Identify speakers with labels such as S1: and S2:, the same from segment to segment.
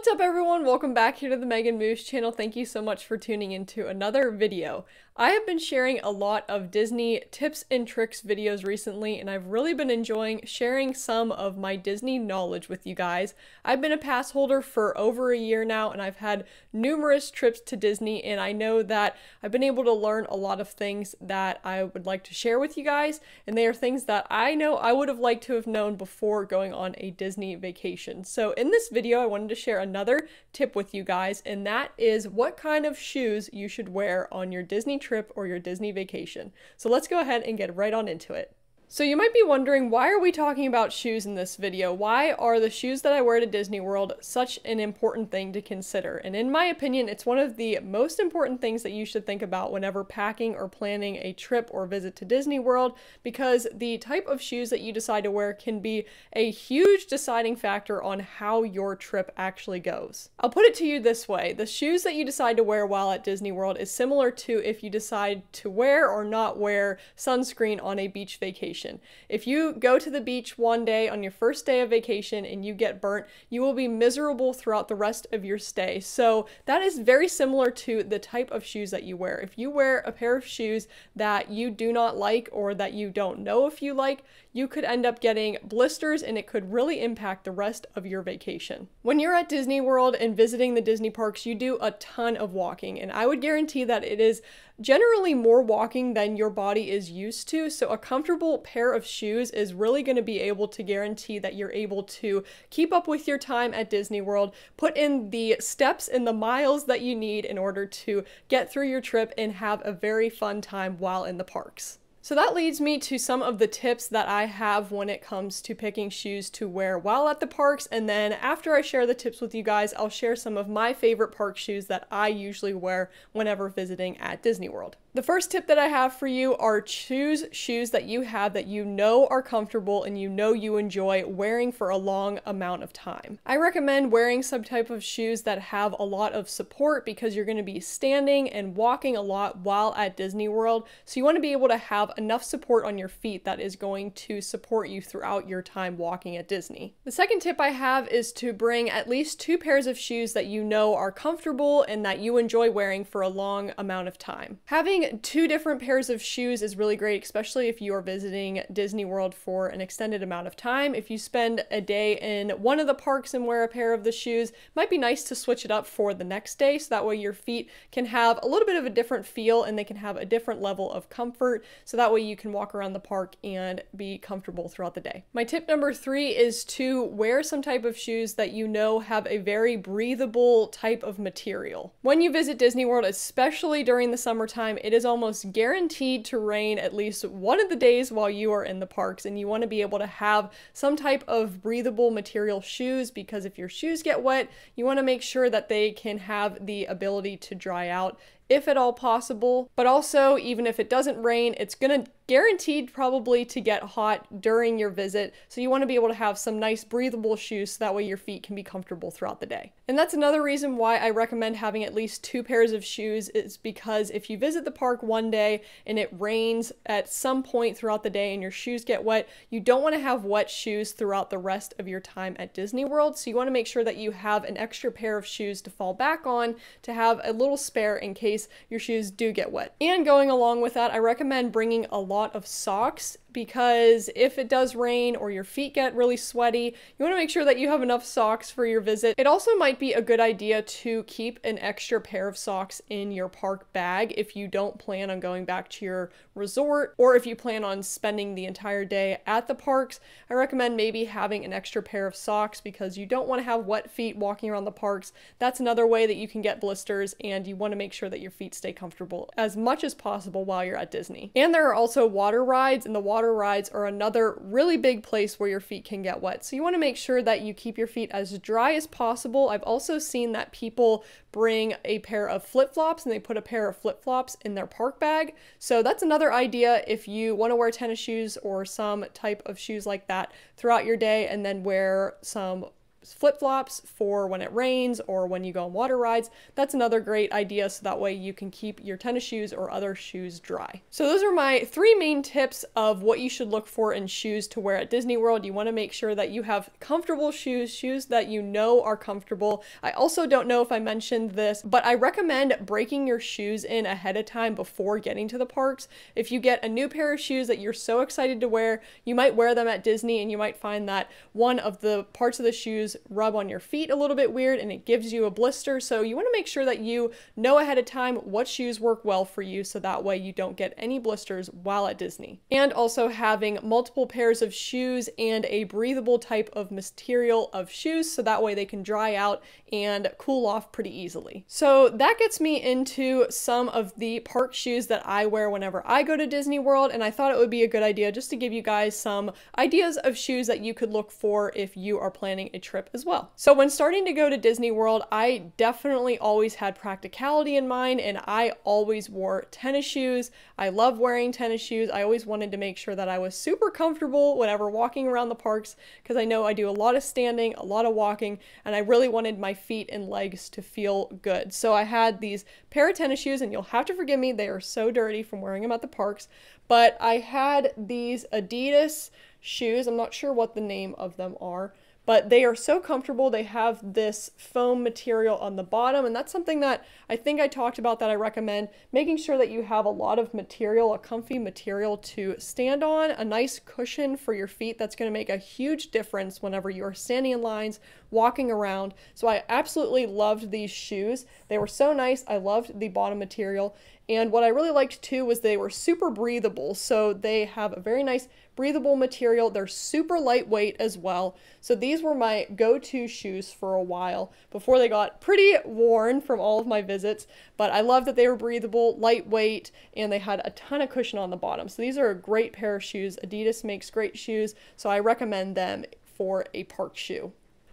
S1: What's up everyone? Welcome back here to the Megan Moose channel. Thank you so much for tuning into another video. I have been sharing a lot of Disney tips and tricks videos recently, and I've really been enjoying sharing some of my Disney knowledge with you guys. I've been a pass holder for over a year now, and I've had numerous trips to Disney, and I know that I've been able to learn a lot of things that I would like to share with you guys, and they are things that I know I would have liked to have known before going on a Disney vacation. So in this video, I wanted to share another tip with you guys, and that is what kind of shoes you should wear on your Disney trip or your Disney vacation. So let's go ahead and get right on into it. So you might be wondering, why are we talking about shoes in this video? Why are the shoes that I wear to Disney World such an important thing to consider? And in my opinion, it's one of the most important things that you should think about whenever packing or planning a trip or visit to Disney World, because the type of shoes that you decide to wear can be a huge deciding factor on how your trip actually goes. I'll put it to you this way: the shoes that you decide to wear while at Disney World is similar to if you decide to wear or not wear sunscreen on a beach vacation. If you go to the beach one day on your first day of vacation and you get burnt, you will be miserable throughout the rest of your stay. So that is very similar to the type of shoes that you wear. If you wear a pair of shoes that you do not like or that you don't know if you like, you could end up getting blisters, and it could really impact the rest of your vacation. When you're at Disney World and visiting the Disney parks, you do a ton of walking, and I would guarantee that it is generally more walking than your body is used to. So a comfortable pair of shoes is really going to be able to guarantee that you're able to keep up with your time at Disney World, put in the steps and the miles that you need in order to get through your trip and have a very fun time while in the parks. So that leads me to some of the tips that I have when it comes to picking shoes to wear while at the parks, and then after I share the tips with you guys, I'll share some of my favorite park shoes that I usually wear whenever visiting at Disney World. The first tip that I have for you are choose shoes that you have that you know are comfortable and you know you enjoy wearing for a long amount of time. I recommend wearing some type of shoes that have a lot of support, because you're going to be standing and walking a lot while at Disney World. So you want to be able to have enough support on your feet that is going to support you throughout your time walking at Disney. The second tip I have is to bring at least 2 pairs of shoes that you know are comfortable and that you enjoy wearing for a long amount of time. Having 2 different pairs of shoes is really great, especially if you are visiting Disney World for an extended amount of time. If you spend a day in one of the parks and wear a pair of the shoes, it might be nice to switch it up for the next day, so that way your feet can have a little bit of a different feel and they can have a different level of comfort, so that way you can walk around the park and be comfortable throughout the day. My tip number 3 is to wear some type of shoes that you know have a very breathable type of material. When you visit Disney World, especially during the summertime, it is almost guaranteed to rain at least one of the days while you are in the parks, and you want to be able to have some type of breathable material shoes, because if your shoes get wet, you want to make sure that they can have the ability to dry out if at all possible. But also, even if it doesn't rain, it's gonna guaranteed probably to get hot during your visit, so you want to be able to have some nice breathable shoes so that way your feet can be comfortable throughout the day. And that's another reason why I recommend having at least 2 pairs of shoes, is because if you visit the park one day and it rains at some point throughout the day and your shoes get wet, you don't want to have wet shoes throughout the rest of your time at Disney World. So you want to make sure that you have an extra pair of shoes to fall back on, to have a little spare in case your shoes do get wet. And going along with that, I recommend bringing a lot of socks, because if it does rain or your feet get really sweaty, you want to make sure that you have enough socks for your visit. It also might be a good idea to keep an extra pair of socks in your park bag if you don't plan on going back to your resort, or if you plan on spending the entire day at the parks. I recommend maybe having an extra pair of socks, because you don't want to have wet feet walking around the parks. That's another way that you can get blisters, and you want to make sure that your feet stay comfortable as much as possible while you're at Disney. And there are also water rides, and the water rides are another really big place where your feet can get wet. So you want to make sure that you keep your feet as dry as possible. I've also seen that people bring a pair of flip-flops, and they put a pair of flip-flops in their park bag. So that's another idea if you want to wear tennis shoes or some type of shoes like that throughout your day, and then wear some flip-flops for when it rains or when you go on water rides. That's another great idea, so that way you can keep your tennis shoes or other shoes dry. So those are my 3 main tips of what you should look for in shoes to wear at Disney World. You want to make sure that you have comfortable shoes, shoes that you know are comfortable. I also don't know if I mentioned this, but I recommend breaking your shoes in ahead of time before getting to the parks. If you get a new pair of shoes that you're so excited to wear, you might wear them at Disney and you might find that one of the parts of the shoes rub on your feet a little bit weird and it gives you a blister. So you want to make sure that you know ahead of time what shoes work well for you, so that way you don't get any blisters while at Disney. And also having multiple pairs of shoes and a breathable type of material of shoes, so that way they can dry out and cool off pretty easily. So that gets me into some of the park shoes that I wear whenever I go to Disney World, and I thought it would be a good idea just to give you guys some ideas of shoes that you could look for if you are planning a trip as well. So when starting to go to Disney World, I definitely always had practicality in mind, and I always wore tennis shoes. I love wearing tennis shoes. I always wanted to make sure that I was super comfortable whenever walking around the parks, because I know I do a lot of standing, a lot of walking, and I really wanted my feet and legs to feel good. So I had these pair of tennis shoes, and you'll have to forgive me, they are so dirty from wearing them at the parks, but I had these Adidas shoes. I'm not sure what the name of them are, but they are so comfortable. They have this foam material on the bottom, and that's something that I think I talked about that I recommend, making sure that you have a lot of material, a comfy material to stand on, a nice cushion for your feet. That's going to make a huge difference whenever you're standing in lines, walking around. So I absolutely loved these shoes. They were so nice. I loved the bottom material. And what I really liked too was they were super breathable. So they have a very nice breathable material. They're super lightweight as well. So these were my go-to shoes for a while before they got pretty worn from all of my visits. But I love that they were breathable, lightweight, and they had a ton of cushion on the bottom. So these are a great pair of shoes. Adidas makes great shoes, so I recommend them for a park shoe.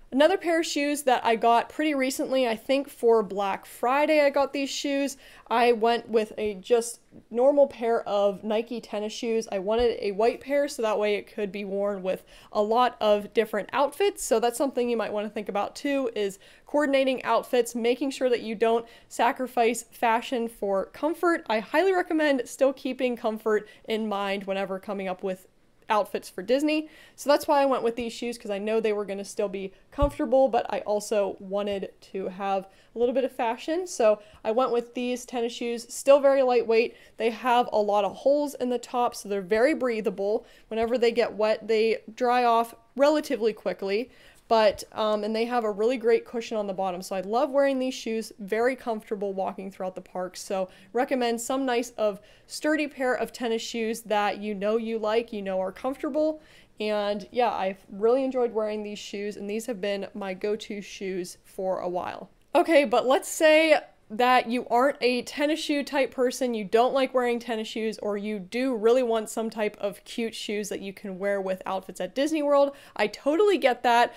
S1: Another pair of shoes that I got pretty recently, I think for Black Friday I got these shoes. I went with a just normal pair of Nike tennis shoes. I wanted a white pair so that way it could be worn with a lot of different outfits. So that's something you might want to think about too, is coordinating outfits, making sure that you don't sacrifice fashion for comfort. I highly recommend still keeping comfort in mind whenever coming up with outfits for Disney. So that's why I went with these shoes, because I know they were going to still be comfortable, but I also wanted to have a little bit of fashion. So I went with these tennis shoes, still very lightweight. They have a lot of holes in the top, so they're very breathable. Whenever they get wet, they dry off relatively quickly. But, and they have a really great cushion on the bottom. So I love wearing these shoes, very comfortable walking throughout the park. So recommend some nice sturdy pair of tennis shoes that you know you like, you know are comfortable. And yeah, I've really enjoyed wearing these shoes, and these have been my go-to shoes for a while. Okay, but let's say that you aren't a tennis shoe type person, you don't like wearing tennis shoes, or you do really want some type of cute shoes that you can wear with outfits at Disney World. I totally get that.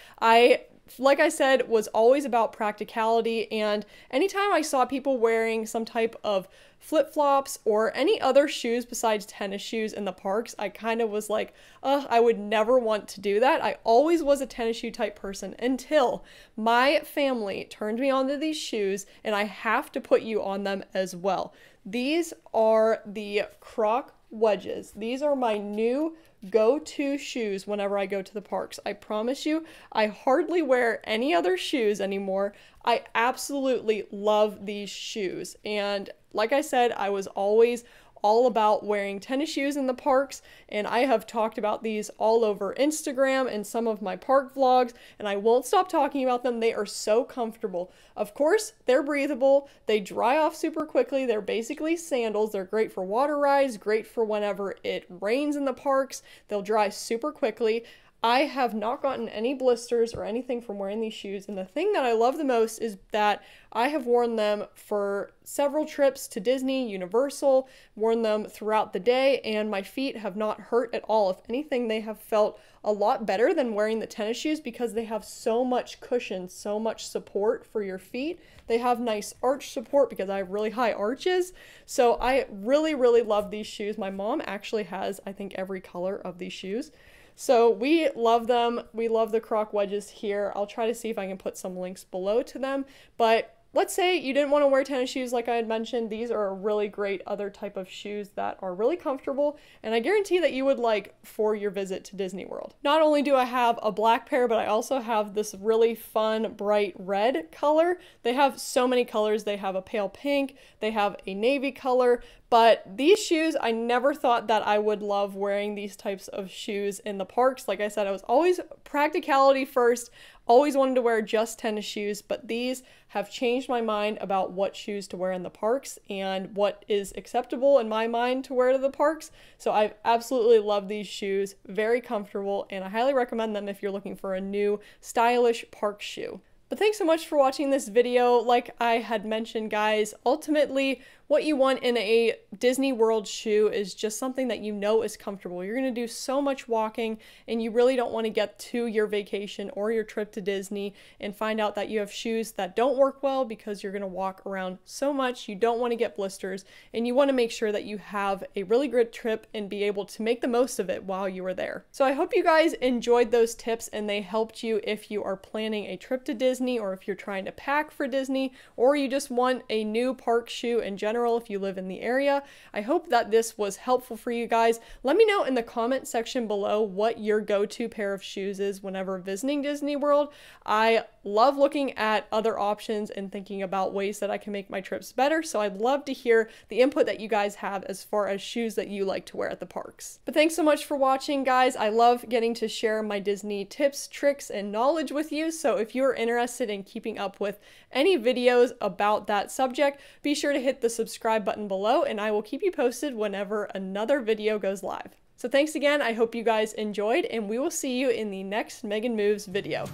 S1: Like I said, was always about practicality, and anytime I saw people wearing some type of flip-flops or any other shoes besides tennis shoes in the parks, I kind of was like, I would never want to do that. I always was a tennis shoe type person until my family turned me onto these shoes, and I have to put you on them as well. These are the Croc wedges. These are my new go-to shoes whenever I go to the parks. I promise you, I hardly wear any other shoes anymore. I absolutely love these shoes. And like I said, I was always all about wearing tennis shoes in the parks, and I have talked about these all over Instagram and some of my park vlogs, and I won't stop talking about them. They are so comfortable. Of course, they're breathable. They dry off super quickly. They're basically sandals. They're great for water rides, great for whenever it rains in the parks. They'll dry super quickly. I have not gotten any blisters or anything from wearing these shoes, and the thing that I love the most is that I have worn them for several trips to Disney, Universal, worn them throughout the day, and my feet have not hurt at all. If anything, they have felt a lot better than wearing the tennis shoes because they have so much cushion, so much support for your feet. They have nice arch support because I have really high arches. So I really, really love these shoes. My mom actually has, I think, every color of these shoes. So we love them. We love the Croc wedges here. I'll try to see if I can put some links below to them, but let's say you didn't want to wear tennis shoes like I had mentioned. These are a really great other type of shoes that are really comfortable, and I guarantee that you would like for your visit to Disney World. Not only do I have a black pair, but I also have this really fun bright red color. They have so many colors. They have a pale pink, they have a navy color, but these shoes, I never thought that I would love wearing these types of shoes in the parks. Like I said, I was always practicality first, always wanted to wear just tennis shoes, but these have changed my mind about what shoes to wear in the parks and what is acceptable in my mind to wear to the parks. So I absolutely love these shoes, very comfortable, and I highly recommend them if you're looking for a new stylish park shoe. But thanks so much for watching this video. Like I had mentioned, guys, ultimately what you want in a Disney World shoe is just something that you know is comfortable. You're going to do so much walking, and you really don't want to get to your vacation or your trip to Disney and find out that you have shoes that don't work well because you're going to walk around so much. You don't want to get blisters, and you want to make sure that you have a really good trip and be able to make the most of it while you are there. So I hope you guys enjoyed those tips and they helped you if you are planning a trip to Disney, or if you're trying to pack for Disney, or you just want a new park shoe in general if you live in the area. I hope that this was helpful for you guys. Let me know in the comment section below what your go-to pair of shoes is whenever visiting Disney World. I love looking at other options and thinking about ways that I can make my trips better, so I'd love to hear the input that you guys have as far as shoes that you like to wear at the parks. But thanks so much for watching, guys. I love getting to share my Disney tips, tricks, and knowledge with you, so if you're interested in keeping up with any videos about that subject, be sure to hit the subscribe button below, and I will keep you posted whenever another video goes live. So thanks again. I hope you guys enjoyed, and we will see you in the next Megan Moves video.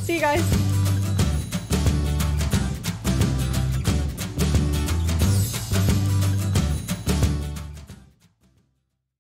S1: See you guys!